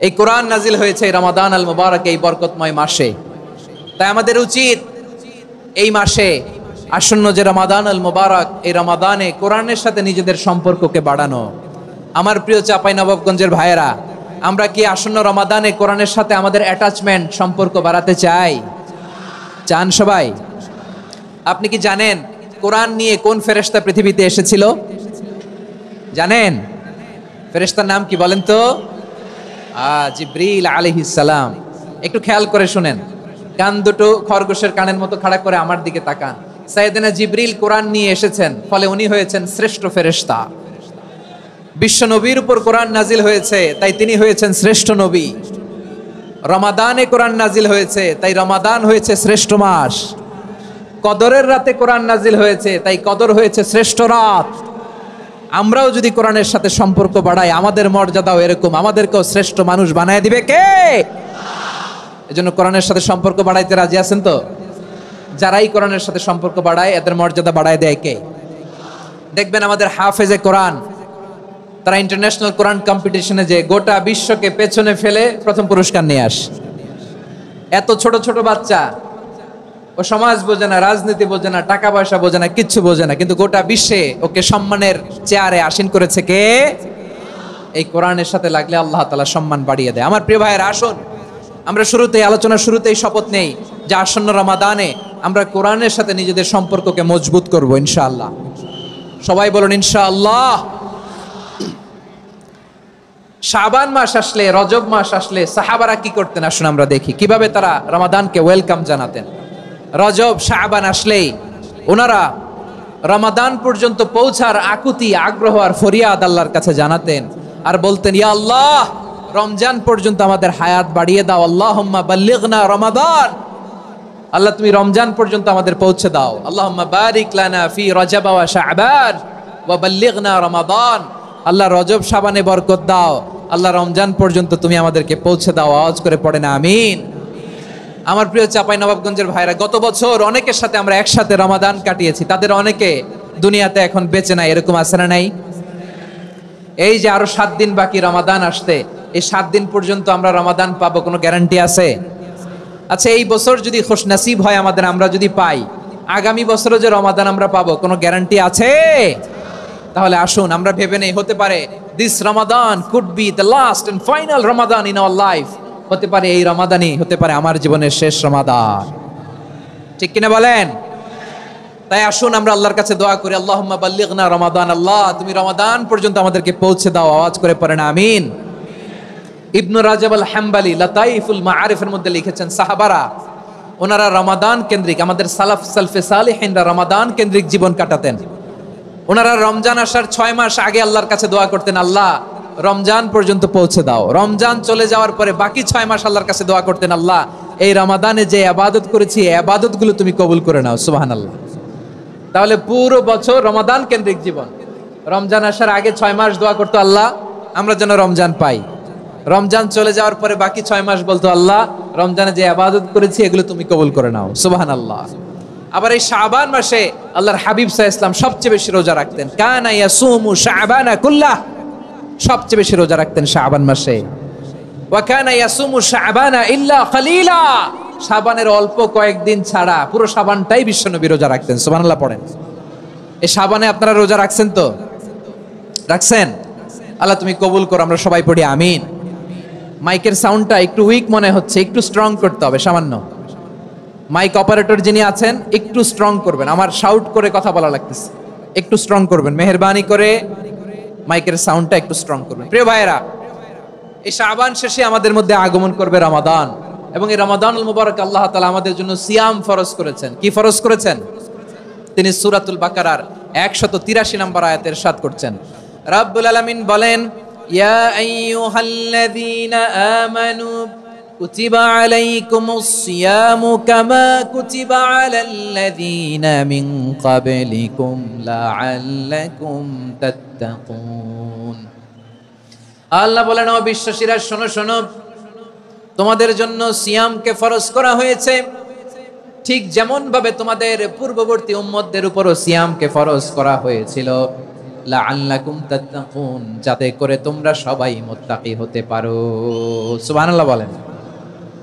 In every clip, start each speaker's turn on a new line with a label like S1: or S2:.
S1: এই কোরআন নাজিল হয়েছে রমাদান আল মুবারক, এই বরকতময় মাসে। তাই আমাদের উচিত এই মাসে আসন্ন যে রমাদান আল মুবারক, এই রমাদানে কোরআনের সাথে নিজেদের সম্পর্ককে বাড়ানো। আমার প্রিয় চাঁপাইনবাবগঞ্জের ভাইয়েরা, আমরা কি আসন্ন রমাদানে কোরআনের সাথে আমাদের অ্যাটাচমেন্ট, সম্পর্ক বাড়াতে চাই? চান সবাই? আপনি কি জানেন কোরআন নিয়ে কোন ফেরেশতা পৃথিবীতে এসেছিল? জানেন ফেরেশতার নাম কি বলেন তো? জিবরিল আলাইহিস সালাম। একটু খেয়াল করে শুনেন, কান দুটো খরগোশের কানের মতো খাড়া করে আমার দিকে তাকান। সাইয়েদনা জিবরিল কোরআন নিয়ে এসেছেন, ফলে উনি হয়েছেন শ্রেষ্ঠ ফেরেশতা। বিশ্ব নবীর উপর কোরআন নাজিল হয়েছে, তাই তিনি হয়েছেন শ্রেষ্ঠ নবী। রমাদানে কোরআন নাজিল হয়েছে, তাই রমাদান হয়েছে শ্রেষ্ঠ মাস। কদরের রাতে কোরআন নাজিল হয়েছে, তাই কদর হয়েছে শ্রেষ্ঠ রাত। আমরাও যদি কোরআনের সাথে সম্পর্ক বাড়াই, আমাদের মর্যাদাও এরকম, আমাদেরকেও শ্রেষ্ঠ মানুষ বানায় দিবে কে? এজন্য কোরআনের সাথে সম্পর্ক বাড়াইতে রাজি আছেন তো? যারাই কোরআনের সাথে সম্পর্ক বাড়ায়, এদের মর্যাদা বাড়ায় দেয় কে? দেখবেন আমাদের হাফেজে কোরআন, তারা ইন্টারন্যাশনাল কোরআন কম্পিটিশনে যে গোটা বিশ্বকে পেছনে ফেলে প্রথম পুরস্কার নিয়ে আসে। এত ছোট ছোট বাচ্চা, ও সমাজ বোঝে না, রাজনীতি বোঝে না, টাকা পয়সা বোঝে না, কিচ্ছু বোঝে না, কিন্তু গোটা বিশ্বে ওকে সম্মানের চেয়ারে আসীন করেছে কে? এই কোরআনের সাথে লাগলে আল্লাহ তাআলা সম্মান বাড়িয়ে দেয়। আমার প্রিয় ভাইয়েরা, আসুন আমরা আলোচনার শুরুতেই শপথ নেই যে আসন্ন রমাদানে আমরা কোরআনের সাথে নিজেদের সম্পর্ককে মজবুত করব ইনশাআল্লাহ। সবাই বলুন ইনশাআল্লাহ। শাবান মাস আসলে, রজব মাস আসলে সাহাবারা কি করতেন? আসুন আমরা দেখি কিভাবে তারা রমাদানকে ওয়েলকাম জানাতেন। রজব শাবান আসলেই ওনারা রমাদান পর্যন্ত পৌঁছার আকুতি, আগ্রহ আর ফরিয়াদ আল্লাহর কাছে জানাতেন আর বলতেন, ইয়া আল্লাহ, রমজান পর্যন্ত আমাদের হায়াত বাড়িয়ে দাও। আল্লাহুম্মা বাল্লিগনা রমাদান, আল্লাহ তুমি রমজান পর্যন্ত আমাদের পৌঁছে দাও। আল্লাহুম্মা বারিক লানা ফি রজব ওয়া শাবান ওয়া বাল্লিগনা রমাদান, আল্লাহ রজব শাবানে বরকত দাও, আল্লাহ রমজান পর্যন্ত তুমি আমাদেরকে পৌঁছে দাও। আওয়াজ করে পড়ে না আমিন। আমার প্রিয় চাঁপাইনবাবগঞ্জের ভাইরা, গত বছর অনেকের সাথে আমরা একসাথে রমাদান কাটিয়েছি, তাদের অনেকে দুনিয়াতে এখন বেঁচে নাই, এরকম আছে না নাই? এই যে আরো 7 দিন বাকি রমাদান আসতে, এই 7 দিন পর্যন্ত আমরা রমাদান পাবো, কোনো গ্যারান্টি আছে? আচ্ছা, এই বছর যদি খুশনসিব হয় আমাদের, আমরা যদি পাই, আগামী বছরও যে রমাদান আমরা পাবো, কোনো গ্যারান্টি আছে? তাহলে আসুন আমরা ভেবে নেই, হতে পারে this Ramadan could be the last and final Ramadan in our life. হতে পারে এই রমাদানই হতে পারে আমার জীবনের শেষ রমাদান। ঠিক কিনা বলেন? তাই আসুন আমরা আল্লাহর কাছে দোয়া করি, আল্লাহুম্মা বাল্লিগনা রমাদান, আল্লাহ তুমি রমাদান পর্যন্ত আমাদেরকে পৌঁছে দাও। আওয়াজ করে পড়েন আমিন। ইবনু রাজব আল হাম্বলি লাতাইফুল মাআরিফের মধ্যে লিখেছেন, সাহাবারা ওনারা রমাদান কেন্দ্রিক, আমাদের সালফে সালেহিনরা রমাদান কেন্দ্রিক জীবন কাটাতেন। ওনারা রমজান আসার 6 মাস আগে আল্লাহর কাছে দোয়া করতেন, আল্লাহ রমজান পর্যন্ত পৌঁছে দাও। রমজান চলে যাওয়ার পরে বাকি 6 মাস আল্লাহর কাছে দোয়া করতেন, আল্লাহ এই রমাদানে যে ইবাদত করেছি, এই ইবাদতগুলো তুমি কবুল করে নাও। সুবহানাল্লাহ। তাহলে পুরো বছর রমাদান কেন্দ্রিক জীবন। রমজান আসার আগে 6 মাস দোয়া করতো, আল্লাহ আমরা যেন রমজান পাই। রমজান চলে যাওয়ার পরে বাকি 6 মাস বলতো, আল্লাহ রমজানে যে ইবাদত করেছি এগুলো তুমি কবুল করে নাও। সুবহানাল্লাহ। আবার এই শাবান মাসে আল্লাহর হাবিব সাল্লাল্লাহু আলাইহি ওয়াসাল্লাম সবচেয়ে বেশি রোজা রাখতেন। কানা ইয়াসুমু শাবানা কুল্লাহ, সবচেয়ে বেশি রোজা রাখতেন শাবান মাসে। ওয়া কানা ইয়াসুমু শাবানা ইল্লা কলিলা, শাবানের অল্প কয়েকদিন ছাড়া পুরো শাবানটাই বিশ্বনবী রোজা রাখতেন। সুবহানাল্লাহ পড়েন। এই শাবানে আপনারা রোজা রাখছেন তো? রাখছেন? আল্লাহ তুমি কবুল করো, আমরা সবাই পড়ি আমিন। মাইকের সাউন্ডটা একটু উইক মনে হচ্ছে, একটু স্ট্রং করতে হবে সামান্য। মাইক অপারেটর যিনি আছেন একটু স্ট্রং করবেন, আমার শাউট করে কথা বলা লাগতেছে, একটু স্ট্রং করবেন মেহেরবানি করে, মাইকের সাউন্ডটা একটু স্ট্রং করবেন। প্রিয় ভাইয়েরা, এই শাবান শেষে আমাদের মধ্যে আগমন করবে রমাদান, এবং এই রমাদানুল মুবারক আল্লাহ তাআলা আমাদের জন্য সিয়াম ফরজ করেছেন। কি ফরজ করেছেন? তিনি সূরাতুল বাকারার 183 নম্বর আয়াতে ইরশাদ করছেন, রাব্বুল আলামিন বলেন, ইয়া আইয়ুহাল্লাযীনা আমানু কুতিবা আলাইকুমুস সিয়ামু কামা কুতিবা আলাল্লাযীনা মিন ক্বাবলিকুম লাআল্লাকুম তাত্তাকুন। আল্লাহ বলেন, ও বিশ্বাসীরা শোনো শোনো, তোমাদের জন্য সিয়ামকে ফরজ করা হয়েছে, ঠিক যেমন ভাবে তোমাদের পূর্ববর্তী উম্মতদের উপরও সিয়ামকে ফরজ করা হয়েছিল। লাআল্লাকুম তাত্তাকুন, যাতে করে তোমরা সবাই মুত্তাকি হতে পারো। সুবহানাল্লাহ বলেন।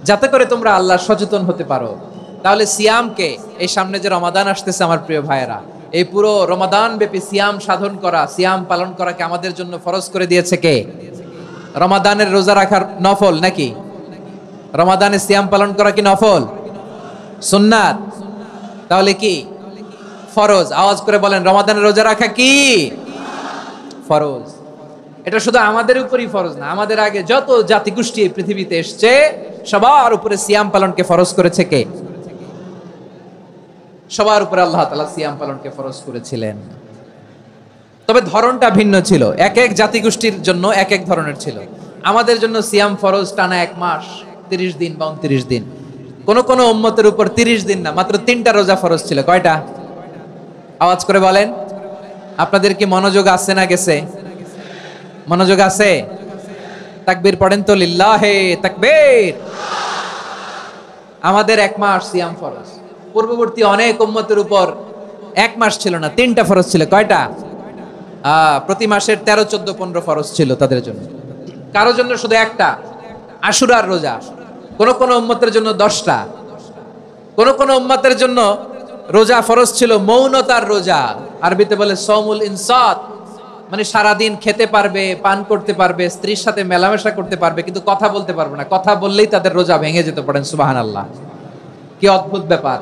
S1: যাতে করে তোমরা আল্লাহ সচেতন হতে পারো। তাহলে সিয়ামকে, এই সামনে যে রমাদান আসতেছে আমার প্রিয় ভাইয়েরা, এই পুরো রমাদান ব্যাপী সিয়াম সাধন করা, সিয়াম পালন করাকে আমাদের জন্য ফরজ করে দিয়েছে কে? রমাদানের রোজা রাখার নফল নাকি? রমাদানে সিয়াম পালন করা কি নফল? সুন্নাত? তাহলে কি ফরজ? আওয়াজ করে বলেন, রমাদানের রোজা রাখা কি ফরজ? এটা শুধু আমাদের উপরই ফরজ না, আমাদের আগে যত জাতিগোষ্ঠী এই পৃথিবীতে এসছে সবার উপরে সিয়াম পালনকে ফরজ করেছে কে? সবার উপরে আল্লাহ তাআলা সিয়াম পালনকে ফরজ করেছিলেন। তবে ধরনটা ভিন্ন ছিল, এক এক জাতিগোষ্ঠীর জন্য এক এক ধরনের ছিল। আমাদের জন্য সিয়াম ফরজ টানা 1 মাস 30 দিন বা 29 দিন। কোন কোন উম্মতের উপর 30 দিন না, মাত্র 3টা রোজা ফরজ ছিল। কয়টা? আওয়াজ করে বলেন। আপনাদের কি মনোযোগ আছে না গেছে? মনোযোগ আছে? তাকবীর পড়েন তো, লিল্লাহে তাকবীর। আমাদের 1 মাস সিয়াম ফরজ। পূর্ববর্তী অনেক উম্মতের উপর 1 মাস ছিল না, 3টা ফরজ ছিল। কয়টা? প্রতি মাসের 13, 14, 15 ফরজ ছিল তাদের জন্য। কারো জন্য শুধু একটা, আশুরার রোজা। কোন কোন উম্মতের জন্য 10টা। কোন কোন উম্মতের জন্য রোজা ফরজ ছিল মৌনতার রোজা, আরবিতে বলে সওমুল ইনসাত, মানে সারাদিন খেতে পারবে, পান করতে পারবে, স্ত্রীর সাথে মেলামেশা করতে পারবে, কিন্তু কথা বলতে পারবে না। কথা বললেই তাদের রোজা ভেঙে যেতে। পড়েন সুবহানাল্লাহ। কি অদ্ভুত ব্যাপার!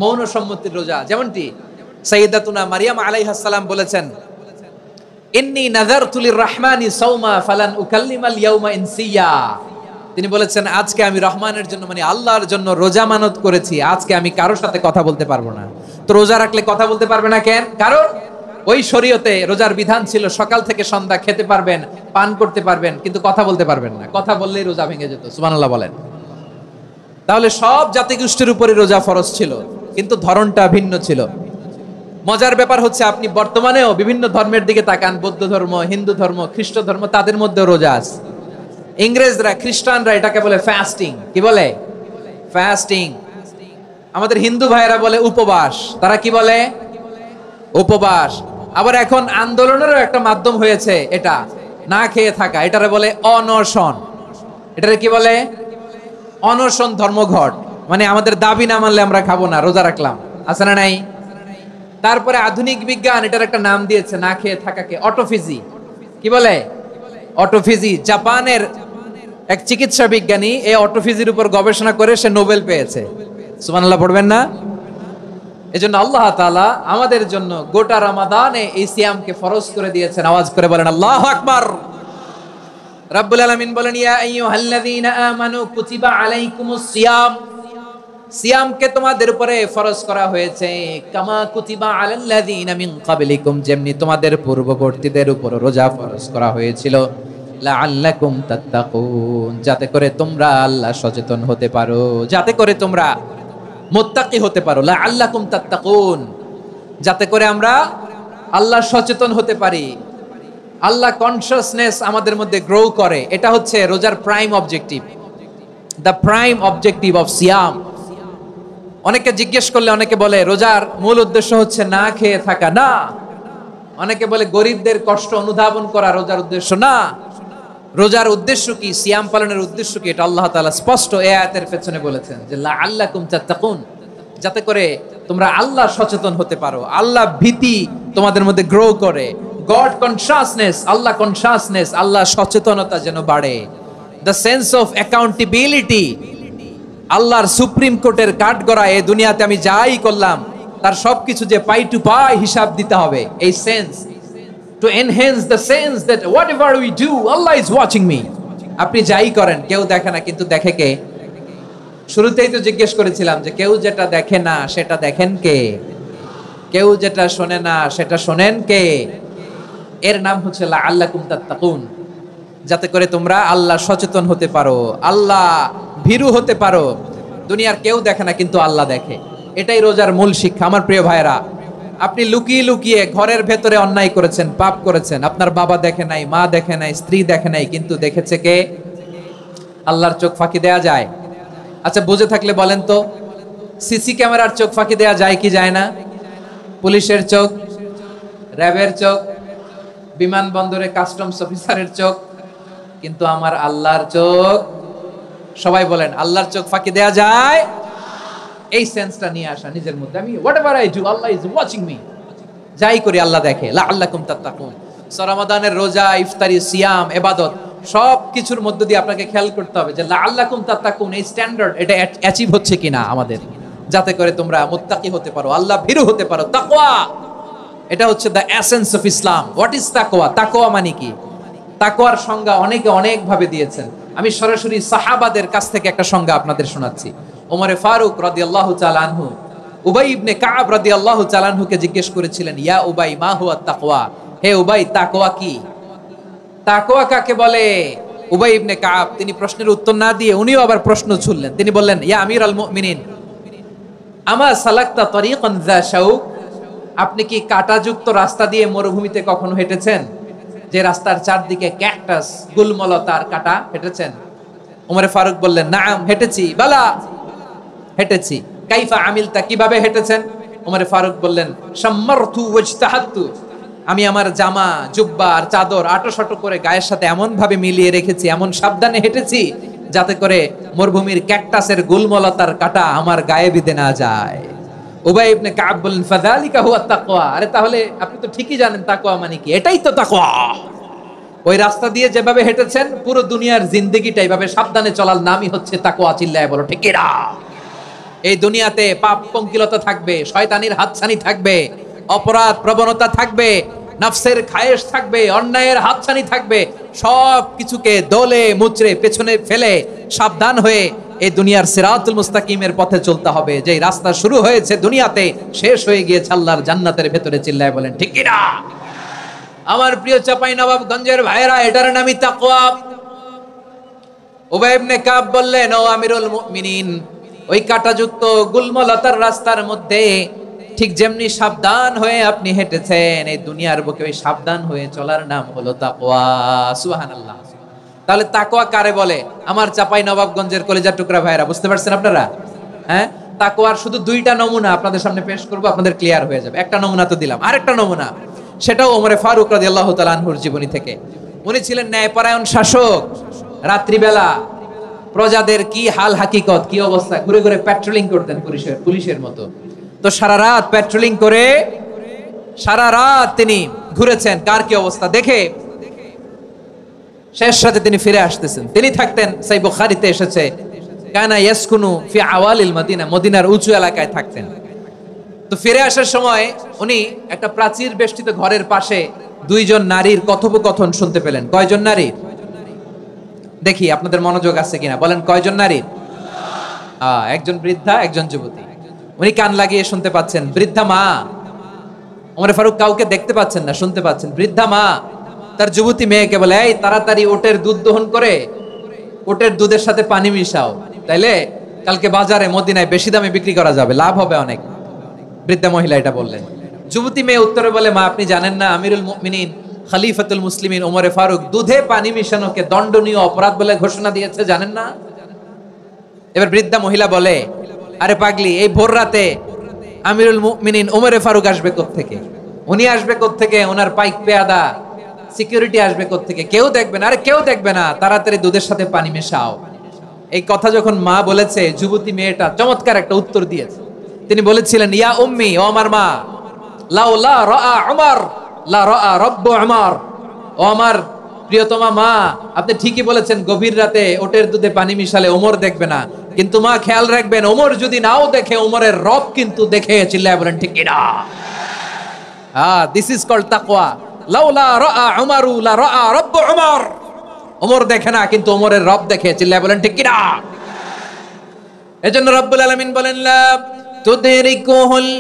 S1: মৌন সম্মতির রোজা। যেমনটি সাইয়্যিদাতুনা মারিয়াম আলাইহিস সালাম বলেছেন, ইন্নী নাযারতু লির-রাহমানি সাওমা ফালান উকাল্লিমাল ইয়াওমা ইনসিয়া। তিনি বলেছেন, আজকে আমি রহমানের জন্য, মানে আল্লাহর জন্য রোজা মানত করেছি, আজকে আমি কারোর সাথে কথা বলতে পারবো না। তো রোজা রাখলে কথা বলতে পারবে না কেন? কারণ ওই শরীয়তে রোজার বিধান ছিল সকাল থেকে সন্ধ্যা খেতে পারবেন, পান করতে পারবেন, কিন্তু কথা বলতে পারবেন না। কথা বললেই রোজা ভেঙে যেত। সুবহানাল্লাহ বলেন। তাহলে সব জাতিগোষ্ঠীর উপরে রোজা ফরজ ছিল, কিন্তু ধরনটা ভিন্ন ছিল। মজার ব্যাপার হচ্ছে, আপনি বর্তমানেও বিভিন্ন ধর্মের দিকে তাকান, বৌদ্ধ ধর্ম, হিন্দু ধর্ম, খ্রিস্ট ধর্ম, তাদের মধ্যে রোজা আছে। ইংরেজরা, খ্রিস্টানরা এটাকে বলে ফাস্টিং। কি বলে? ফাস্টিং। আমাদের হিন্দু ভাইয়েরা বলে উপবাস। তারা কি বলে? উপবাস। আবার এখন আন্দোলনেরও একটা মাধ্যম হয়েছে এটা, না খেয়ে থাকা। এটারে বলে অনশন। এটারে কি বলে? অনশন ধর্মঘট। মানে আমাদের দাবি না মানলে আমরা খাবো না, রোজা রাখলাম। আছে না নাই? তারপরে আধুনিক বিজ্ঞান এটার একটা নাম দিয়েছে, না খেয়ে থাকাকে অটোফিজি। কি বলে? অটোফিজি। জাপানের এক চিকিৎসা বিজ্ঞানী এই অটোফিজির উপর গবেষণা করে সে নোবেল পেয়েছে। সুবহানাল্লাহ পড়বেন না? এজন্য আল্লাহ তাআলা আমাদের জন্য গোটা রমাদানে এই সিয়ামকে ফরজ করে দিয়েছেন। আওয়াজ করে বলেন আল্লাহু আকবার। রাব্বুল আলামিন বলেন, ইয়া আইয়ুহাল্লাযীনা আমানু কুতিবা আলাইকুমুস সিয়াম। সিয়ামকে তোমাদের উপরে ফরজ করা হয়েছে, কামা কুতিবা আলাল্লাযীনা মিন ক্বাবলিকুম, যেমনি তোমাদের পূর্ববর্তীদের উপর রোজা ফরজ করা হয়েছিল, লাআল্লাকুম তাত্তাকুন, যাতে করে তোমরা আল্লাহ সচেতন হতে পারো, যাতে করে তোমরা মুত্তাকি হতে পারো। লাআল্লাকুম তাত্তাকুন, যাতে করে আমরা আল্লাহ সচেতন হতে পারি, আল্লাহ কনসিয়াসনেস আমাদের মধ্যে গ্রো করে। এটা হচ্ছে রোজার prime objective, the prime objective of সিয়াম। অনেকে জিজ্ঞেস করলে অনেকে বলে রোজার মূল উদ্দেশ্য হচ্ছে না খেয়ে থাকা। না। অনেকে বলে গরিবদের কষ্ট অনুধাবন করা রোজার উদ্দেশ্য। না। রোজার উদ্দেশ্য কি, সিয়াম পালনের উদ্দেশ্য কি, এটা আল্লাহ তাআলা স্পষ্ট এই আয়াতের পেছনে বলেছেন যে লাআল্লাকুম তাত্তাকুন, যাতে করে তোমরা আল্লাহ সচেতন হতে পারো, আল্লাহ ভীতি তোমাদের মধ্যে গ্রো করে, গড কনসিয়াসনেস, আল্লাহ কনসিয়াসনেস, আল্লাহ সচেতনতা যেন বাড়ে, দ্য সেন্স অফ অ্যাকাউন্টেবিলিটি। আল্লাহর সুপ্রিম কোর্টের কাঠগড়া এই দুনিয়াতে আমি যাই করলাম তার সবকিছু যে পাই টু পাই হিসাব দিতে হবে, এই sense, to enhance the sense that whatever we do Allah is watching me। আপনি যাই করেন কেউ দেখে না, কিন্তু দেখে কে? শুরুতেই তো জিজ্ঞেস করেছিলাম যে কেউ যেটা দেখে না সেটা দেখেন কে? কেউ যেটা শোনে না সেটা শোনেন কে? এর নাম হচ্ছে লাআল্লাকুম তাত্তাকুন, যাতে করে তোমরা আল্লাহ সচেতন হতে পারো, আল্লাহ ভীরু হতে পারো। দুনিয়ার কেউ দেখে না, কিন্তু আল্লাহ দেখে। এটাই রোজার মূল শিক্ষা। আমার প্রিয় ভাইরা, আপনি লুকিয়ে লুকিয়ে ঘরের ভেতরে অন্যায় করেছেন, পাপ করেছেন, আপনার বাবা দেখে নাই, মা দেখে নাই, স্ত্রী দেখে নাই, কিন্তু দেখেছে কে? আল্লাহর চোখ ফাঁকি দেয়া যায়? আচ্ছা, বুঝে থাকলে বলেন তো, সিসি ক্যামেরার চোখ ফাঁকি দেয়া যায় কি যায় না? পুলিশের চোখ, র্যাবের চোখ, বিমানবন্দরে কাস্টমস অফিসারের চোখ, কিন্তু আমার আল্লাহর চোখ, সবাই বলেন আল্লাহর চোখ ফাঁকি দেয়া যায়? এই সেন্সটা নিয়ে আসা নিজের মধ্যে, আমি whatever I do Allah is watching me, যাই করি আল্লাহ দেখে। লাআল্লাকুম তাত্তাকুন। রমাদানের রোজা, ইফতারি, সিয়াম, ইবাদত সব কিছুর মধ্য দিয়ে আপনাকে খেয়াল করতে হবে যে লাআল্লাকুম তাত্তাকুন এই স্ট্যান্ডার্ড এটা অ্যাচিভ হচ্ছে কিনা আমাদের, যাতে করে তোমরা মুত্তাকি হতে পারো, আল্লাহ ভীরু হতে পারো। তাকওয়া, এটা হচ্ছে the essence of Islam. What is তাকওয়া? তাকওয়া মানে কি? তাকওয়ার সংজ্ঞা অনেকে অনেক ভাবে দিয়েছেন। আমি সরাসরি সাহাবাদের কাছ থেকে একটা সংজ্ঞা আপনাদের শোনাচ্ছি। ওমরে ফারুক রাদিয়াল্লাহু তাআলা আনহু উবাই ইবনে কাব রাদিয়াল্লাহু তাআলা আনহুকে জিজ্ঞেস করেছিলেন, ইয়া উবাই মা হুয়া তাকওয়া, হে উবাই তাকওয়া কি? তাকওয়া কাকে বলে? উবাই ইবনে কাব তিনি প্রশ্নের উত্তর না দিয়ে উনিও আবার প্রশ্ন ছুড়লেন। তিনি বললেন, ইয়া আমিরুল মুমিনিন আমা সালাকতা তরিকান যা শাউক, আপনি কি কাঁটাযুক্ত রাস্তা দিয়ে মরুভূমিতে কখনো হেঁটেছেন? যে রাস্তার চারদিকে ক্যাকটাস, গুলমলতার কাঁটা, হেঁটেছেন? ওমরে ফারুক বললেন, নাম হেঁটেছি। বালা, হেঁটেছি। কাইফা আমিলতা, কিভাবে হেঁটেছেন? ওমরে ফারুক বললেন, শাম্মারতু ওয়াজতাহাতু, আমি আমার জামা, জুব্বা আর চাদর আটোসাটো করে গায়ের সাথে এমন ভাবে মিলিয়ে রেখেছি, এমন সাবধানে হেঁটেছি যাতে করে মরুভূমির ক্যাকটাসের গুলমলতার কাঁটা আমার গায়ে বিঁধে না যায়। উবাই ইবনে কাব বললেন, ফাযালিকা হুয়া তাকওয়া, আরে তাহলে আপনি তো ঠিকই জানেন তাকওয়া মানে কি, এটাই তো তাকওয়া। ওই রাস্তা দিয়ে যেভাবে হেঁটেছেন পুরো দুনিয়ার জিন্দেগিটা এইভাবে সাবধানে চলার নামই হচ্ছে তাকওয়া। চিল্লায় বলো ঠিক কিনা? এই দুনিয়াতে পাপ পঙ্কিলতা থাকবে, শয়তানির হাতছানি থাকবে, অপরাধ প্রবণতা থাকবে, নফসের খায়েশ থাকবে, অন্যায়ের হাতছানি থাকবে, সব কিছুকে দোলে মুচড়ে পেছনে ফেলে সাবধান হয়ে এই দুনিয়ার সিরাতুল মুস্তাকিমের পথে চলতে হবে। যে রাস্তা শুরু হয়েছে দুনিয়াতে, শেষ হয়ে গিয়েছে আল্লাহর জান্নাতের ভেতরে। চিল্লায় বলেন ঠিক কিনা? আমার প্রিয় চাঁপাইনবাবগঞ্জের ভাইরা, এটার নামই তাকওয়া। উবাই ইবনে কাব বললেন, ও আমিরুল মুমিনিন, ওই কাঁটাযুক্ত গুলমলতার রাস্তার মধ্যে ঠিক যেমনি সাবধান হয়ে আপনি হেঁটেছেন, এই দুনিয়ার বুকে ওই সাবধান হয়ে চলার নাম হলো তাকওয়া। সুবহানাল্লাহ। তাহলে তাকওয়া কারে বলে? আমার চাঁপাইনবাবগঞ্জের কলিজার টুকরা ভাইরা, বুঝতে পারছেন আপনারা? হ্যাঁ, তাকওয়ার শুধু দুইটা নমুনা আপনাদের সামনে পেশ করব, আপনাদের ক্লিয়ার হয়ে যাবে। একটা নমুনা তো দিলাম, আরেকটা নমুনা, সেটাও ওমরে ফারুক রাদিয়াল্লাহু তাআলা আনহুর জীবনী থেকে। উনি ছিলেন ন্যায়পরায়ণ শাসক। রাত্রিবেলা প্রজাদের কি হাল হাকিকত, কি অবস্থা, ঘুরে ঘুরে প্যাট্রোলিং করতেন পুলিশের মতো। তো সারা রাত প্যাট্রোলিং করে সারা রাত তিনি ঘুরেছেন কার কি অবস্থা দেখে, শেষ রাতে তিনি ফিরে আসতেছেন। তিনি থাকতেন, সেই বুখারীতে এসেছে, কানা ইয়াসকুনু ফি আওয়ালিল মদিনা, মদিনার উঁচু এলাকায় থাকতেন। তো ফিরে আসার সময় উনি একটা প্রাচীর বেষ্টিত ঘরের পাশে দুইজন নারীর কথোপকথন শুনতে পেলেন। কয়জন নারীর? দেখি আপনাদের মনোযোগ আছে কিনা, বলেন কয়জন নারীর? একজন বৃদ্ধা, একজন যুবতী। উনি কান লাগিয়ে শুনতে পাচ্ছেন। বৃদ্ধা মা, ওমর ফারুক কাউকে দেখতে পাচ্ছেন না, শুনতে পাচ্ছেন। বৃদ্ধা মা তার যুবতী মেয়েকে বলে, এই তাড়াতাড়ি ওটের দুধ দহন করে ওটের দুধের সাথে পানি মিশাও, তাইলে কালকে বাজারে মদিনায় বেশি দামে বিক্রি করা যাবে, লাভ হবে অনেক। বৃদ্ধা মহিলা এটা বললেন। যুবতী মেয়ে উত্তরে বলে, মা আপনি জানেন না আমিরুল মুমিনিন খলিফাতুল মুসলিমিন ওমরে ফারুক দুধে পানি মিশানোকে দণ্ডনীয় অপরাধ বলে ঘোষণা দিয়েছে, জানেন না? এবার বৃদ্ধা মহিলা বলে, আরে পাগলি, এই ভোর রাতে আমিরুল মুমিনিন ওমরে ফারুক আসবে কোত্থেকে? উনি আসবে কোত্থেকে? ওনার পাইক পেয়াদা সিকিউরিটি আসবে কোত্থেকে? কেউ দেখবে না। আরে কেউ দেখবে না, তাড়াতাড়ি দুধের সাথে পানি মেশাও। এই কথা যখন মা বলেছে, যুবতী মেয়েটা চমৎকার একটা উত্তর দিয়েছে। তিনি বলেছিলেন, ইয়া উম্মি, ও আমার মা, লাউলা রাআ উমর লা রাআ রব্বু উমর, ও আমার প্রিয়তমা মা, আপনি ঠিকই বলেছেন, গভীর রাতে ওটের দুধে পানি মিশালে ওমর দেখবে না, কিন্তু মা খেয়াল রাখবেন, ওমর যদি নাও দেখে, ওমরের রব কিন্তু দেখে। চিল্লায় বলেন ঠিক কিনা? দিস ইজ কল্ড তাকওয়া। লাউলা রাআ উমরু লা রাআ রব্বু উমর, ওমর দেখে না কিন্তু ওমরের রব দেখে। চিল্লায় বলেন ঠিক কিনা? এজন্য রব্বুল আলামিন বলেন, লা তুদরিকুহুল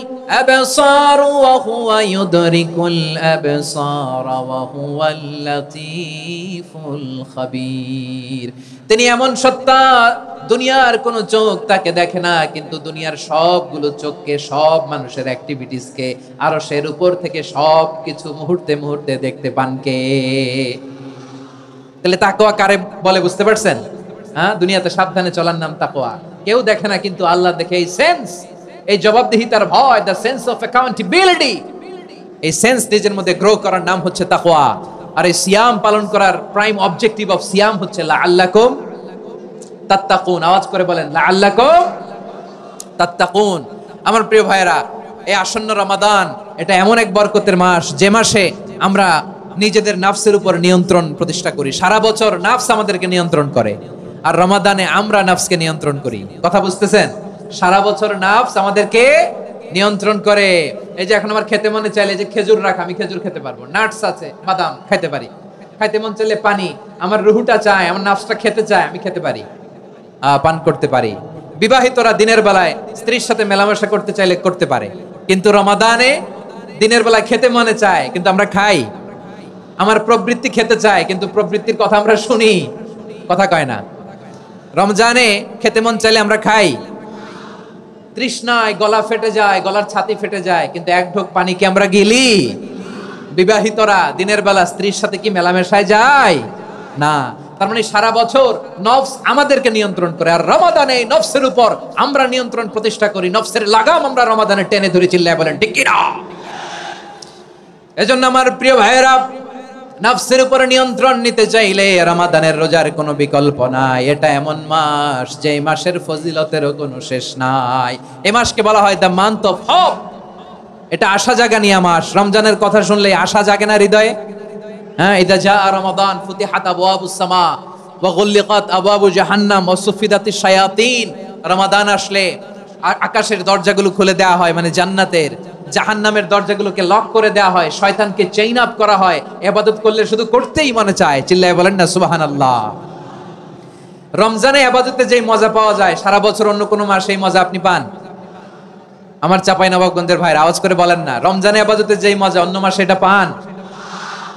S1: আবসার ওয়া হুয়া ইউদরিকুল আবসার ওয়া হুয়াল লাতীফুল খাবীর। তিনি এমন সত্তা, দুনিয়ার কোন চোখ তাকে দেখে না, কিন্তু দুনিয়ার সবগুলো চোখকে, সব মানুষের অ্যাক্টিভিটিসকে আরশের উপর থেকে সব কিছু মুহূর্তে মুহূর্তে দেখতে পান কে? তাহলে তাকওয়া কারে বলে বুঝতে পারছেন? হ্যাঁ, দুনিয়াতে সাবধানে চলার নাম তাকওয়া। কেউ দেখে না কিন্তু আল্লাহ দেখে। এই সেন্স, এই জবাবদিহিতার ভয়, দ্য সেন্স অফ অ্যাকাউন্টেবিলিটি, এই সেন্স নিজের মধ্যে গ্রো করার নাম হচ্ছে তাকওয়া। আর এই সিয়াম পালন করার প্রাইম অবজেক্টিভ অফ সিয়াম হচ্ছে লাআল্লাকুম তাত্তাকুন। আওয়াজ করে বলেন লাআল্লাকুম তাত্তাকুন। আমার প্রিয় ভাইরা, এই আসন্ন রমাদান এটা এমন এক বরকতের মাস যে মাসে আমরা নিজেদের নাফসের উপর নিয়ন্ত্রণ প্রতিষ্ঠা করি। সারা বছর নাফস আমাদেরকে নিয়ন্ত্রণ করে, আর রমাদানে আমরা নাফসকে নিয়ন্ত্রণ করি। কথা বুঝতেছেন? সারা বছর নাফস আমাদেরকে নিয়ন্ত্রণ করে। এই যে এখন আমার খেতে মনে চাইলে যে খেজুর রাখ, আমি খেজুর খেতে পারবো, নাটস আছে, বাদাম খাইতে পারি। খাইতে মন চাইলে পানি, আমার রুহুটা চায়, আমার নাফসটা খেতে চায়, আমি খেতে পারি, পান করতে পারি। বিবাহিতরা দিনের বেলায় স্ত্রীর সাথে মেলামেশা করতে চাইলে করতে পারে, কিন্তু রমাদানে দিনের বেলায় খেতে মনে চায় কিন্তু আমরা খাই। আমার প্রবৃত্তি খেতে চায় কিন্তু প্রবৃত্তির কথা আমরা শুনি, কথা কয় না। রমজানে খেতে মন চাইলে আমরা খাই, তৃষ্ণায় গলা ফেটে যায়, গলার ছাতি ফেটে যায়, কিন্তু এক ঢোক পানি কি আমরা গিলি? বিবাহিতরা দিনের বেলা স্ত্রীর সাথে কি মেলামেশায় যায়? না। তার মানে সারা বছর নফস আমাদেরকে নিয়ন্ত্রণ করে, আর রমাদানে নফসের উপর আমরা নিয়ন্ত্রণ প্রতিষ্ঠা করি। নফসের লাগাম আমরা রমাদানে টেনে ধরে, চিল্লায় বলেন ঠিক কি না? এজন্য আমার প্রিয় ভাইয়েরা, নফসের উপর নিয়ন্ত্রণ নিতে চাইলে রমাদানের রোজার কোনো বিকল্প নাই। এটা এমন মাস যে মাসের ফজিলতেরও কোনো শেষ নাই। এই মাসকে বলা হয় দ্য মান্থ অফ হোপ। এটা আশা জাগানিয়া মাস। রমজানের কথা শুনলে আশা জাগে না হৃদয়ে? হ্যাঁ, ইদা জা রমাদান ফুতিহাত আবওয়াবুস সামা ওয়া গুল্লিকাত আবওয়াবু জাহান্নাম ওয়া সুফিদাতিশ শায়াতিন। রমাদান আসলে আকাশের দরজাগুলো খুলে দেওয়া হয়, মানে জান্নাতের। জাহান্নামের দরজাগুলোকে লক করে দেওয়া হয়, শয়তানকে চেইন আপ করা হয়। ইবাদত করলে শুধু করতেই মনে চায়, চিল্লায় বলেন না সুবহানাল্লাহ। রমজানে ইবাদতে যেই মজা পাওয়া যায়, সারা বছর অন্য কোনো মাসে এই মজা আপনি পান? আমার চাঁপাইনবাবগঞ্জের ভাইরা আওয়াজ করে বলেন না, রমজানে ইবাদতে যেই মজা অন্য মাসে এটা পান?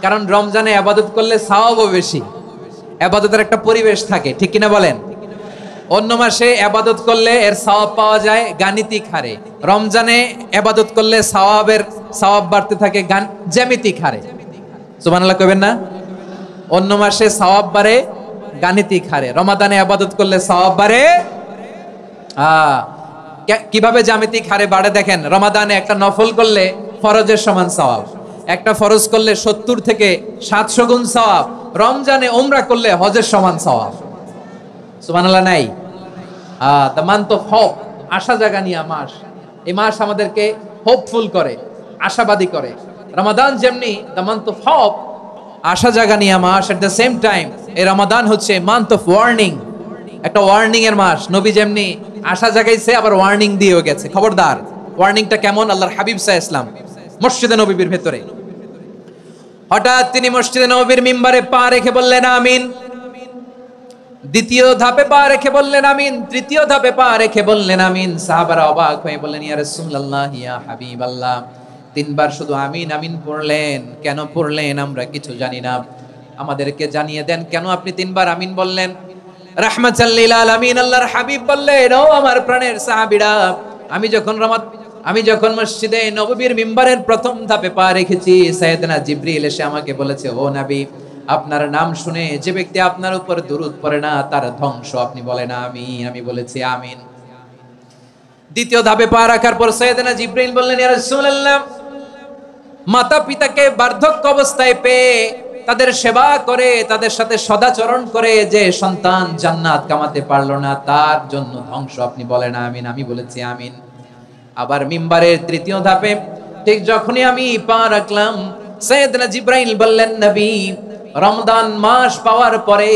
S1: কারণ রমজানে ইবাদত করলে সওয়াবও বেশি, ইবাদতের একটা পরিবেশ থাকে, ঠিক কিনা বলেন? অন্য মাসে ইবাদত করলে এর সওয়াব পাওয়া যায় গাণিতিক হারে, রমজানে ইবাদত করলে সওয়াব বাড়তে থাকে জ্যামিতিক হারে। সুবহানাল্লাহ কইবেন না? অন্য মাসে সওয়াব বাড়ে গাণিতিক হারে, রমাদানে ইবাদত করলে সওয়াব বাড়ে কিভাবে জ্যামিতিক হারে বাড়ে দেখেন। রমাদানে একটা নফল করলে ফরজের সমান সওয়াব, একটা ফরজ করলে 70 থেকে 700 গুণ সওয়াব। রমজানে উমরা করলে হজের সমান সওয়াব। সুবহানাল্লাহ নাই? দ্য মান্থ অফ হোপ, আশা জাগানিয়া মাস। এই মাস আমাদেরকে হোপফুল করে, আশাবাদী করে। রমাদান যেমনি দ্য মান্থ অফ হোপ, আশা জাগানিয়া মাস, এট দ্য সেম টাইম এই রমাদান হচ্ছে মান্থ অফ ওয়ার্নিং, একটা ওয়ার্নিং এর মাস। নবী যেমনি আশা জাগাইছে, আবার ওয়ার্নিং দিয়েও গেছে, খবরদার। ওয়ার্নিংটা কেমন? আল্লাহর হাবিব সাল্লাল্লাহু আলাইহি ওয়াসাল্লাম মসজিদে নববীর ভেতরে হঠাৎ তিনি মসজিদে নববীর মিম্বারে পা রেখে বললেন আমিন। দ্বিতীয় ধাপে পা রেখে বললেন আমিন, তৃতীয় ধাপে পা রেখে বললেন আমিন। সাহাবারা অবাক হয়ে বললেন ইয়া রাসূলুল্লাহ, ইয়া হাবিবাল্লাহ, তিনবার শুধু আমিন আমিন পড়লেন, কেন পড়লেন আমরা কিছু জানি না, আমাদেরকে জানিয়ে দেন কেন আপনি তিনবার আমিন বললেন? রাহমাতাল লিল আলামিন আল্লাহর হাবিব বললেন, ও আমার প্রাণের সাহাবীরা, আমি যখন মসজিদে নববীর মিম্বারের প্রথম ধাপে পা রেখেছি, সাইয়েদনা জিবরিল এসে আমাকে বলেছে, ও নবী, আপনার নাম শুনে যে ব্যক্তি আপনার উপর দুরূদ পড়ে না তার ধ্বংস। আপনি বলেন আমিন। আমি বলেছি আমিন। দ্বিতীয় ধাপে পা রাখার পর সাইয়েদনা জিবরিল বললেন, ইয়া রাসূলুল্লাহ, মাতা পিতাকে বার্ধক্য অবস্থায় পেয়ে তাদের সেবা করে, তাদের সাথে সদাচরণ করে যে সন্তান জান্নাত কামাতে পারলো না, তার জন্য ধ্বংস। আপনি বলেন আমিন। আমি বলেছি আমিন। আবার মিম্বারের তৃতীয় ধাপে ঠিক যখনই আমি পা রাখলাম, সাইয়েদনা জিবরাইল বললেন, নবী, রমজান মাস পাওয়ার পরে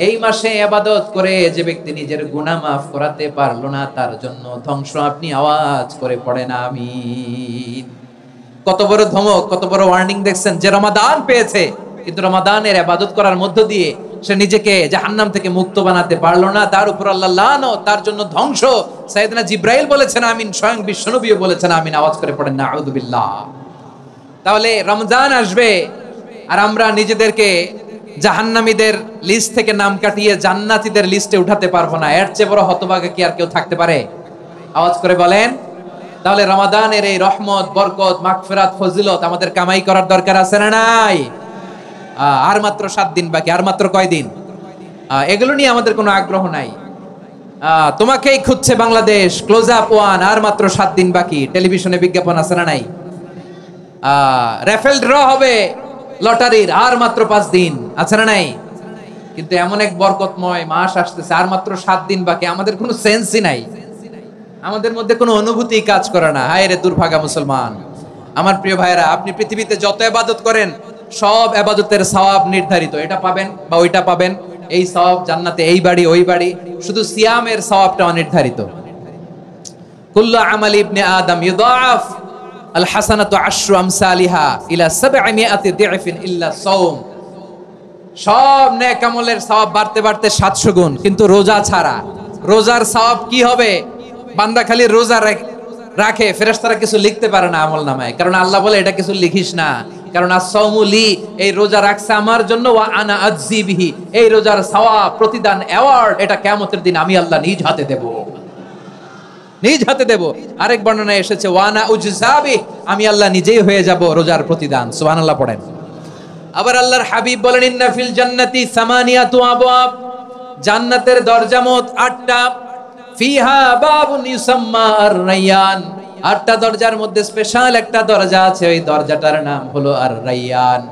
S1: এই মাসে ইবাদত করে যে ব্যক্তি নিজের গুনাহ মাফ করাতে পারলো না, তার জন্য ধ্বংস। আপনি আওয়াজ করে পড়েন আমিন। কত বড় ধমক, কত বড় ওয়ার্নিং দেখছেন। যে রমাদান পেয়েছে কিন্তু রমাদানের ইবাদত করার মধ্য দিয়ে সে নিজেকে জাহান্নাম থেকে মুক্ত বানাতে পারলো না, তার উপর আল্লাহ লানত, তার জন্য ধ্বংস। সাইয়েদনা জিবরাইল বলেছেন আমিন, স্বয়ং বিশ্বনবীও বলেছেন আমিন। আওয়াজ করে পড়েন নাউযু বিল্লাহ। তাহলে রমজান আসবে আর আমরা নিজেদেরকে জাহান্নামীদের লিস্ট থেকে নাম কাটিয়ে জান্নাতীদের লিস্টে উঠাতে পারবো না। এর চেয়ে বড় হতভাগা কি আর কেউ থাকতে পারে? আওয়াজ করে বলেন। তাহলে রমাদানের এই রহমত, বরকত, মাগফিরাত, ফজিলত আমাদের কামাই করার দরকার আছে না নাই? আর মাত্র 7 দিন বাকি। আর মাত্র কয় দিন? এগুলো নিয়ে আমাদের কোনো আগ্রহ নাই। তোমাকেই খুঁজছে বাংলাদেশ, ক্লোজ আপ ওয়ান, আর মাত্র 7 দিন বাকি। টেলিভিশনে বিজ্ঞাপন আছে না নাই? রেফেল ড্র হবে লটারির, আর মাত্র 5 দিন আছে না নাই? কিন্তু এমন এক বরকতময় মাস আসতেছে, আর মাত্র 7 দিন বাকি। আমাদের কোনো সেন্সই নাই, আমাদের মধ্যে কোনো অনুভূতি কাজ করে না। হায় রে দুর্ভাগা মুসলমান। আমার প্রিয় ভাইরা, আপনি পৃথিবীতে যত ইবাদত করেন সব ইবাদতের সওয়াব নির্ধারিত, এটা পাবেন বা ওইটা পাবেন, এই সওয়াব জান্নাতে, এই বাড়ি ওই বাড়ি। শুধু সিয়ামের সওয়াবটা অনির্ধারিত। কুল্লু আমালি ইবনে আদম ইউদাআফ আল হাসানাতু আশরু আমসালিহা ইলা 700 দি'ফিন ইল্লা সাওম। সব নেক আমলের সওয়াব বাড়তে বাড়তে 700 গুণ, কিন্তু রোজা ছাড়া। রোজার সওয়াব কি হবে? বান্দা খালি রোজা রাখে, ফেরেশতারা কিছু লিখতে পারে না আমলনামায়, কারণ আল্লাহ বলে এটা কিছু লিখিস না, কারণ as-সাওমু লি, এই রোজা রাখছে আমার জন্য, ওয়া আনা আজজি বিহি, এই রোজার সওয়াব, প্রতিদান, অ্যাওয়ার্ড, এটা কিয়ামতের দিন আমি আল্লাহ নিজ হাতে দেব, নিজ হাতে দেব। আরেক বর্ণনায় এসেছে ওয়া আনা উজজাবি, আমি আল্লাহ নিজেই হয়ে যাব রোজার প্রতিদান। সুবহানাল্লাহ পড়েন। আবার আল্লাহর হাবিব বলেন ইন্না ফিল জান্নাতি সামানিয়াতু আবওয়াব, জান্নাতের দরজা মোট 8টা। ফিহা বাবুন ইউসাম্মা আর-রায়্যান, 8টা দরজার মধ্যে স্পেশাল একটা দরজা আছে, ওই দরজাটার নাম হলো আর-রায়্যান।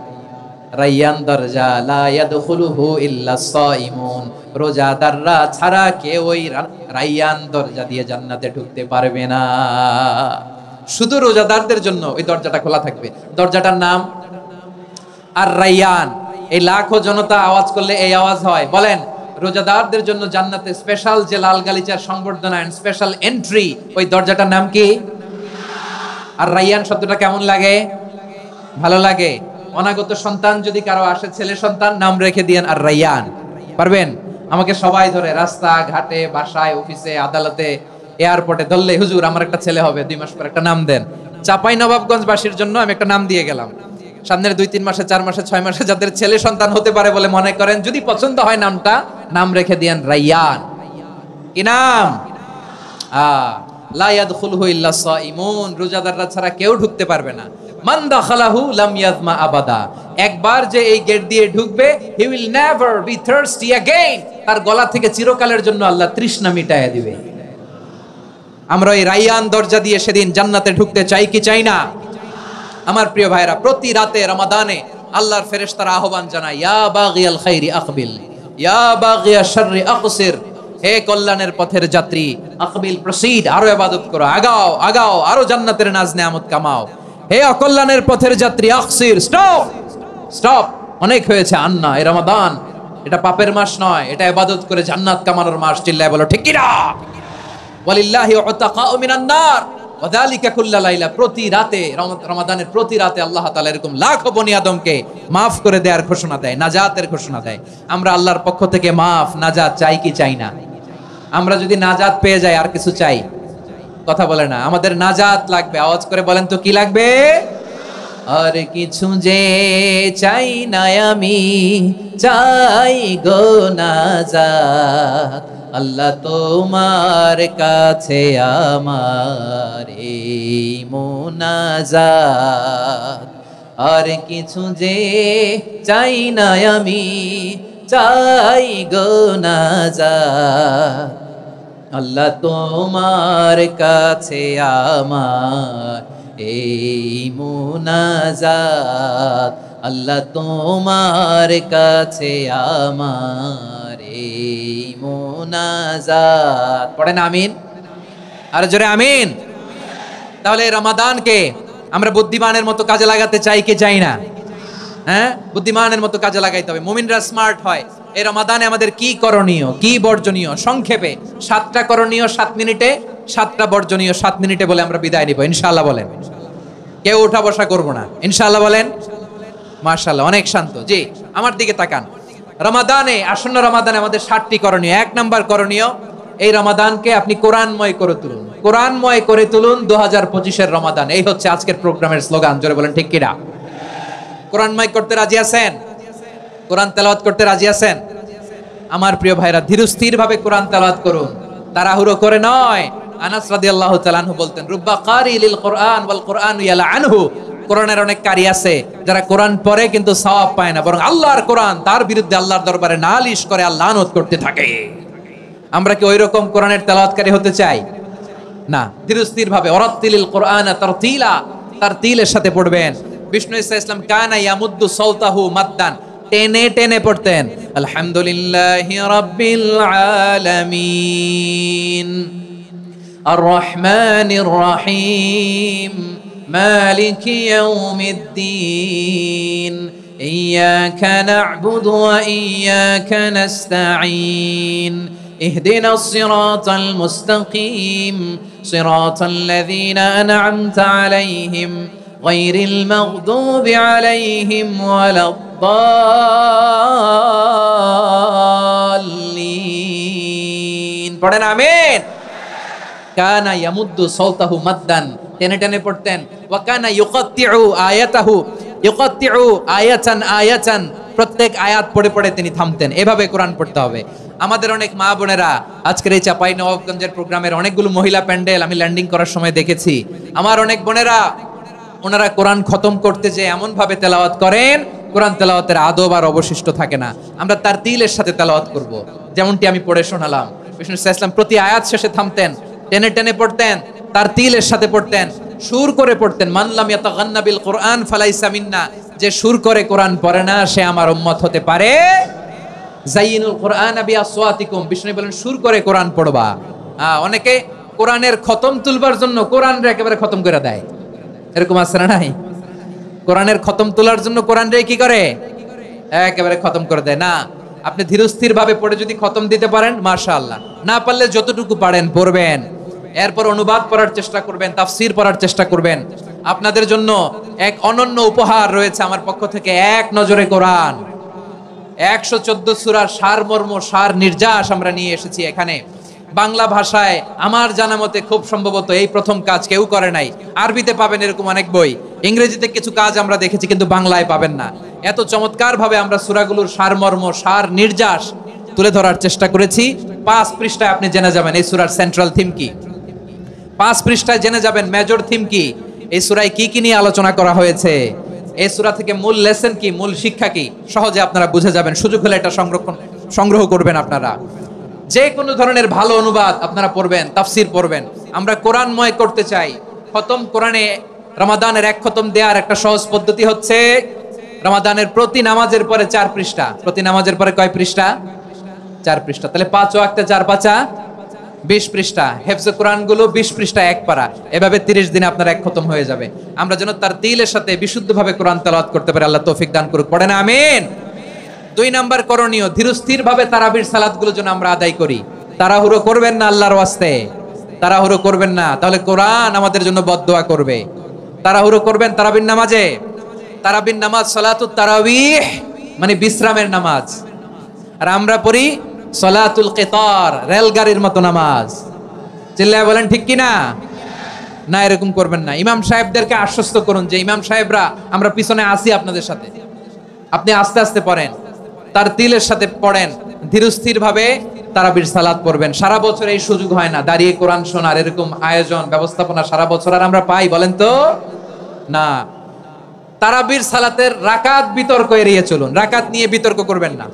S1: রায়্যান দরজা, লা ইয়াদখুলুহু ইল্লা সাইমুন, রোজাদাররা ছাড়া কেউ ওই রায়্যান দরজা দিয়ে জান্নাতে ঢুকতে পারবে না। শুধু রোজাদারদের জন্য ওই দরজাটা খোলা থাকবে। দরজাটার নাম আর-রায়্যান। এই লাখো জনতা আওয়াজ করলে এই আওয়াজ হয়, বলেন রোজাদারদের জন্য জান্নাতে স্পেশাল যে লাল গালিচার সংবর্ধনা এন্ড স্পেশাল এন্ট্রি, ওই দরজাটার নাম কি? আর-রায়্যান শব্দটা কেমন লাগে? ভালো লাগে। অনাগত সন্তান যদি কারো আসে, ছেলে সন্তান, নাম রেখে দিয়েন আর-রায়্যান। পারবেন? আমাকে সবাই ধরে রাস্তা ঘাটে, বাসায়, অফিসে, আদালতে, এয়ারপোর্টে ধরলে, হুজুর আমার একটা ছেলে হবে 2 মাস পর, একটা নাম দেন। চাঁপাইনবাবগঞ্জবাসীর জন্য আমি একটা নাম দিয়ে গেলাম। সামনের 2-3 মাসে, 4 মাসে, 6 মাসে যাদের ছেলে সন্তান হতে পারে বলে মনে করেন, যদি পছন্দ হয় নামটা, নাম রেখে দিয়েন রায়্যান। কি নাম? লা ইয়াদখুলুহু ইল্লা সাইমুন, রোজাদাররা ছাড়া কেউ ঢুকতে পারবে না। মান দাখালাহু লাম ইয়াজমা আবাদা, একবার যে এই গেট দিয়ে ঢুকবে, he will never be thirsty again, তার গলা থেকে চিরকালের জন্য আল্লাহ তৃষ্ণা মিটায়া দিবে। আমরা এই রায়্যান দরজা দিয়ে সেদিন জান্নাতে ঢুকতে চাই কি চাই না? আমার প্রিয় ভাইরা, প্রতি রাতে রমাদানে আল্লাহর ফেরেশতারা আহ্বান জানায়, ইয়া বাগিয়াল খাইরি আকবিল, ইয়া বাগিয়াশ শাররি আকসির, হে কল্যাণের পথের যাত্রী, আকবিল প্রসিড, আরো ইবাদত করো, আগাও আগাও, আরো জান্নাতের নাজ নেয়ামত কামাও। হে অকল্যাণের পথের যাত্রী, আকসির, স্টপ স্টপ, অনেক হয়েছে। আন্না, এই রমাদান এটা পাপের মাস নয়, এটা ইবাদত করে জান্নাত কামানোর মাস। চিল্লায় বলো ঠিক কি না? ওয়ালিল্লাহি উতাকাউ মিনান নার ওয়াযালিকা কুল্লা লাইলা, প্রতি রাতে, রমাদানের প্রতি রাতে আল্লাহ তাআলা এরকম লাখো বনি আদমকে মাফ করে দেওয়ার ঘোষণা দেয়, নাজাতের ঘোষণা দেয়। আমরা আল্লাহর পক্ষ থেকে মাফ, নাজাত চাই কি চাই না? আমরা যদি নাজাত পেয়ে যাই আর কিছু চাই? কথা বলে না। আমাদের নাজাত লাগবে, আওয়াজ করে বলেন তো কি লাগবে? আর কিছু যে চাই না আমি, চাই গো নাজাত, আল্লাহ তোমার কাছে আমার এই মুনাজাত। আর কিছু যে চাই না আমি, চাই গো নাজাত, আল্লাহ তোমার কাছে আমার এই মুনাজাত, আল্লাহ তোমার কাছে আমার এই মুনাজাত। পড়েন আমিন, আর জোরে আমিন। তাহলে রমাদানকে আমরা বুদ্ধিমানের মতো কাজে লাগাতে চাই কি চাই না? হ্যাঁ, বুদ্ধিমানের মতো কাজে লাগাইতে হবে। মুমিনরা স্মার্ট হয়। এই রমাদানে আমাদের কি করণীয়, কি বর্জনীয়, সংক্ষেপে 7টা করণীয় 7 মিনিটে, 7টা বর্জনীয় 7 মিনিটে বলে আমরা বিদায় নিব ইনশাআল্লাহ। বলেন, কেউ উঠা বসা করবো না ইনশাআল্লাহ। বলেন মাশাআল্লাহ, অনেক শান্ত। জি, আমার দিকে তাকান। রমাদানে, আসন্ন রমাদানে আমাদের 7টি করণীয়। 1 নাম্বার করণীয়, এই রমাদানকে আপনি কোরআনময় করে তুলুন। কোরআনময় করে তুলুন 2025-এর রমাদান। এই হচ্ছে আজকের প্রোগ্রামের স্লোগান। জোরে বলেন ঠিক কিনা? কোরআনময় করতে রাজি আছেন? কোরআন তেলাওয়াত করতে রাজি আছেন? আমার প্রিয় ভাইরা, ধীরস্থির ভাবে কোরআন তেলাওয়াত করুন, তাড়াহুড়ো করে নয়। আনাস রাদিয়াল্লাহু তাআলা আনহু বলতেন, রুব্বা কারি লিল কোরআন ওয়াল কোরআনু ইয়ালআনহু, কোরআনের অনেক কারি আছে যারা কোরআন পড়ে কিন্তু সওয়াব পায় না, বরং আল্লাহর কোরআন তার বিরুদ্ধে আল্লাহর দরবারে নালিশ করে আর লানত করতে থাকে। আমরা কি ওই রকম কোরআনের তেলাওয়াতকারী হতে চাই? না। ধীরস্থির ভাবে, ওয়ারাত্তিলিল কোরআনা তারতিলা, তার তিলের সাথে পড়বেন। বিষ্ণু ইসা ইসলাম কানা ইয়ামুদ্দু সাওতাহু মাদ্দান, টেনে টেনে পড়তেন। আলহামদুলিল্লাহি রাব্বিল আলামিন আর রহমানির রহিম মালিকি ইয়াউমিদ্দিন ইয়্যাকা না'বুদু ওয়া ইয়্যাকা নাস্তাঈন اهدنا الصراط المستقيم صراط الذين أنعمت عليهم غير المغضوب عليهم ولا الضالين পড়েন আমিন। কানা ইয়ামুদ্দু সাওতাহু মাদ্দান, টেনে টেনে পড়তেন। ওয়া কানা ইউকাত্তিউ আয়াতাহু, ইউকাত্তিউ আয়াতান আয়াতান, প্রত্যেক আয়াত পড়ে পড়ে তিনি থামতেন। এভাবে কোরআন পড়তে হবে। আমাদের অনেক মা বোনেরা আজকের এই চাপাই নবাবগঞ্জের প্রোগ্রামের অনেকগুলো মহিলা প্যান্ডেল আমি ল্যান্ডিং করার সময় দেখেছি। আমার অনেক বোনেরা ওনারা কোরআন খতম করতে যে এমন ভাবে তেলাওয়াত করেন, কোরআন তেলাওয়াতের আদব আর অবশিষ্ট থাকে না। আমরা তার তিলের সাথে তেলাওয়াত করব, যেমনটি আমি পড়ে শোনালাম। বিষ্ণু ইসলাম প্রতি আয়াত শেষে থামতেন, টেনে টেনে পড়তেন, তার তিলের সাথে পড়তেন, সুর করে পড়তেন। মান লাম ইয়াতাগান্না বিল কোরআন ফালাইসা মিন্না, যে সুর করে কোরআন পড়ে না সে আমার উম্মত হতে পারে। জাইয়িনুল কোরআন বিআসওয়াতিকুম, বিষ্ণু বলেন সুর করে কোরআন পড়বা। অনেকে কোরআনের খতম তুলবার জন্য কোরআনরে একেবারে খতম করে দেয়, এরকম আছে না নাই? কোরআনের খতম তোলার জন্য কোরআনরে কি করে? একেবারে খতম করে দেয়। না, আপনি ধীরস্থির ভাবে পড়ে যদি খতম দিতে পারেন মাশাআল্লাহ, না পারলে যতটুকু পারেন পড়বেন, এরপর অনুবাদ পড়ার চেষ্টা করবেন, তাফসীর পড়ার চেষ্টা করবেন। আপনাদের জন্য এক অনন্য উপহার রয়েছে আমার পক্ষ থেকে, এক নজরে কোরআন 114 সূরার সারমর্ম, সার নির্যাস আমরা নিয়ে এসেছি এখানে বাংলা ভাষায়। আমার জানা মতে খুব সম্ভবত এই প্রথম কাজ কেউ করে নাই। আরবিতে পাবেন এরকম অনেক বই, ইংরেজিতে কিছু কাজ আমরা দেখেছি, কিন্তু বাংলায় পাবেন না। এত চমৎকার ভাবে আমরা সূরাগুলোর সারমর্ম, সার নির্যাস তুলে ধরার চেষ্টা করেছি। 5 পৃষ্ঠায় আপনি জেনে যাবেন এই সূরার সেন্ট্রাল থিম কি, 5 পৃষ্ঠায় জেনে যাবেন মেজর থিম কি, এই সূরায় কি কি নিয়ে আলোচনা করা হয়েছে, এই সূরা থেকে মূল লেসন কি, মূল শিক্ষা কি, সহজে আপনারা বুঝে যাবেন। সুযোগ হলে এটা সংগ্রহ করবেন আপনারা। যে কোনো ধরনের ভালো অনুবাদ আপনারা পড়বেন, তাফসীর পড়বেন। আমরা কোরআনময় করতে চাই। খতম কোরআনে রমাদানের এক খতম দেওয়ার একটা সহজ পদ্ধতি হচ্ছে রমাদানের প্রতি নামাজের পরে 4 পৃষ্ঠা। প্রতি নামাজের পরে কয় পৃষ্ঠা? 4 পৃষ্ঠা। তাহলে 5 ওয়াক্তে 4 পাঁচা 20 পৃষ্ঠা। হেফজে কোরআন গুলো 20 পৃষ্ঠা এক পারা, এভাবে 30 দিনে আপনার এক খতম হয়ে যাবে। আমরা যেন তার তিলের সাথে বিশুদ্ধভাবে কোরআন তেলাওয়াত করতে পারি, আল্লাহ তৌফিক দান করুক। পড়েন আমিন। 2 নাম্বার করণীয়, ধীরস্থির ভাবে তারাবির সালাতগুলো যেন আমরা আদায় করি। তাড়াহুড়ো করবেন না আল্লাহর ওয়াস্তে, তাড়াহুড়ো করবেন না, তাহলে কোরআন আমাদের জন্য বদদোয়া করবে। তাড়াহুড়ো করবেন তারাবির নামাজে। তারাবির নামাজ সালাতুত তারাবিহ মানে বিশ্রামের নামাজ, আর আমরা পড়ি সালাতুল কিতার, রেলগাড়ির মতো নামাজ। চিল্লায় বলেন ঠিক কি না? না, এরকম করবেন না। ইমাম সাহেবদেরকে আশ্বস্ত করুন যে ইমাম সাহেবরা আমরা পিছনে আসি আপনাদের সাথে, আপনি আস্তে আস্তে পড়েন, তার তিলের সাথে পড়েন, ধীরস্থির ভাবে তারাবির সালাত পড়বেন। সারা বছর এই সুযোগ হয় না, দাঁড়িয়ে কোরআন শোনার এরকম আয়োজন ব্যবস্থাপনা সারা বছর আর আমরা পাই বলেন তো না। তারাবির সালাতের রাকাত বিতর্ক এড়িয়ে চলুন, রাকাত নিয়ে বিতর্ক করবেন না।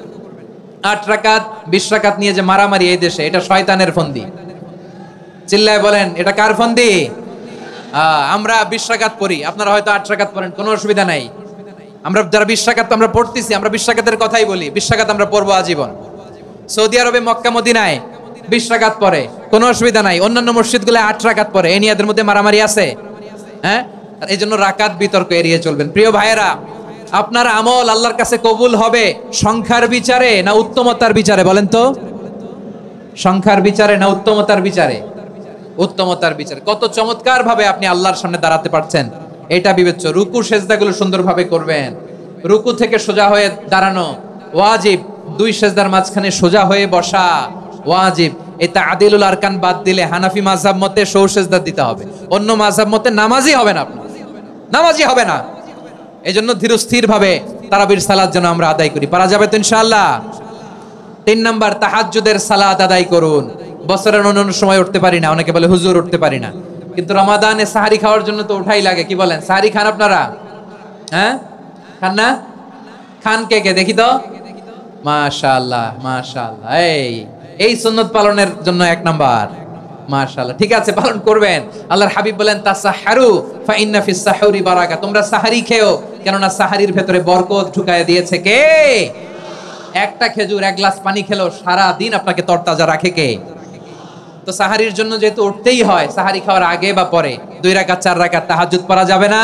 S1: 8 রাকাত 20 রাকাত নিয়ে যে মারামারি এই দেশে, এটা শয়তানের ফন্দি। চিল্লায় বলেন এটা কার ফন্দি? আমরা 20 রাকাত পড়ি, আপনারা হয়তো 8 রাকাত পড়েন, কোনো অসুবিধা নাই। আমরা যারা 20 রাকাত আমরা পড়তেছি, আমরা 20 রাকাতের কথাই বলি, 20 রাকাত আমরা পড়বো আজীবন। সৌদি আরবে মক্কা মদিনায় 20 রাকাত পড়ে, কোনো অসুবিধা নাই। অন্যান্য মসজিদগুলো 8 রাকাত পড়ে, এই নিয়ে এদের মধ্যে মারামারি আছে? হ্যাঁ, এই জন্য রাকাত বিতর্ক এড়িয়ে চলবেন। প্রিয় ভাইয়েরা, আপনার আমল আল্লাহর কাছে কবুল হবে সংখ্যার বিচারে না উত্তমতার বিচারে বলেন তো? সংখ্যার বিচারে না উত্তমতার বিচারে? উত্তমতার বিচারে। কত চমৎকার ভাবে আপনি আল্লাহর সামনে দাঁড়াতে পারছেন এটা বিবেচ্য। রুকু সেজদাগুলো সুন্দরভাবে করবেন, রুকু থেকে সোজা হয়ে দাঁড়ানো ওয়াজিব, 2 সেজদার মাঝখানে সোজা হয়ে বসা ওয়াজিব। এই তা'দিলুল আরকান বাদ দিলে হানাফি মাযহাব মতে সৌ সেজদা দিতে হবে, অন্য মাযহাব মতে নামাজই হবে না, আপনার নামাজই হবে না। এই জন্য ধীরস্থির ভাবে তারাবির সালাত যেন আমরা আদায় করি। পারা যাবে তো ইনশাআল্লাহ? 3 নাম্বার, তাহাজ্জুদের সালাত আদায় করুন। বছরের অন্যান্য সময় উঠতে পারি না, অনেকে বলে হুজুর উঠতে পারি না, কিন্তু রমাদানে সাহারি খাওয়ার জন্য তো উঠাই লাগে। কি বলেন, সাহারি খান আপনারা? হ্যাঁ, খান না? খান কে কে দেখি তো? মাশাআল্লাহ মাশাআল্লাহ। এই সুন্নত পালনের জন্য 1 নাম্বার। মাশাআল্লাহ, ঠিক আছে, পালন করবেন। আল্লাহর হাবিব বলেন তাসাহহারু ফা ইন্না ফিস সাহুরি বারাকা, তোমরা সাহারি খেও, কেননা সাহারির ভেতরে বরকত ঢুকায় দিয়েছে কে? একটা খেজুর, এক গ্লাস পানি খেলো সারা দিন আপনাকে তরতাজা রাখে কে? তো সাহারির জন্য যেহেতু উঠতেই হয়, সাহারি খাওয়ার আগে বা পরে 2 রাকাত 4 রাকাত তাহাজ্জুদ পড়া যাবে না?